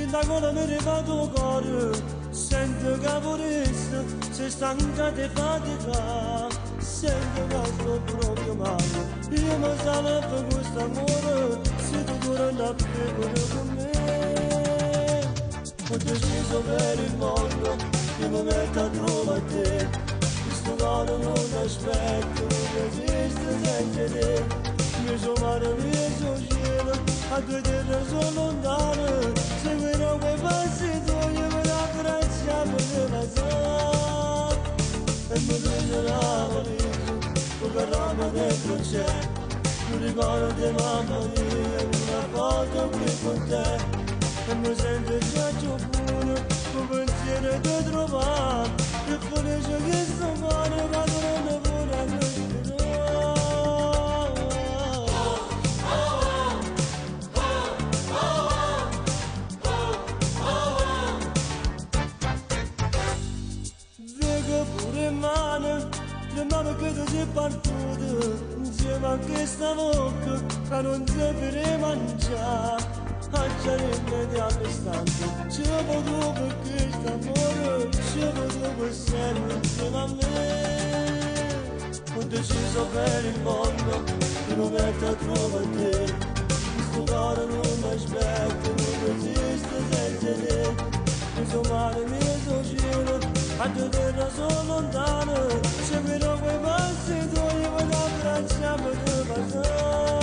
da gola mi ripado il cuore, sento che vorresti, sei stanca di fatica, sento che sto proprio male. Io mi sale per questo amore, se tu torni a vivere con me. Ho deciso per il mondo, io mi metto a trovare te. Questo cuore non aspetta, non esiste senza te. Mi sono mare, mi sono cielo, a due terre sono lontane. Seguirò quei passi tuoi, me la grazia per te passare. E mi prenderà la valigia, con la rama dentro c'è. Mi ricordo di mamma mia, una foto qui con te. E mi sento già pure, con pensiero di trovare. E felice che sto cuore, ma non ne vuole respirare. Pure male, le mani che ti sei partute, insieme a questa bocca che non saprei mangiare. Mangiare di all'istante, ci vedo per questo amore, ci vedo per sempre insieme a me. Ho deciso per il mondo, che mi metto a trovare te. Questo cuore non aspetta, non esiste senza te. Mi sono male, mi sono cielo, a due terre sono lontane. Seguirò quei passi tuoi, ma la grazia per te passare.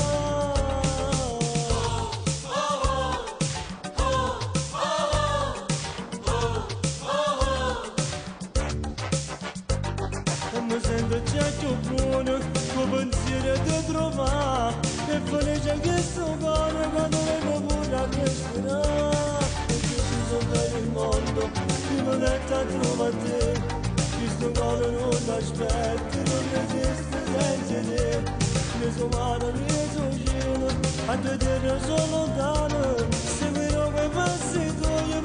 E mi sento già più buono, con pensiero di trovare. E felice che sto cuore, quando non vorrà respirare. Per il mondo, io mi metto a trovare te. Questo cuore non aspetta, non esiste senza te. Mi sono male, mi sono cielo, a due terre sono lontane. Seguirò quei passi tuoi,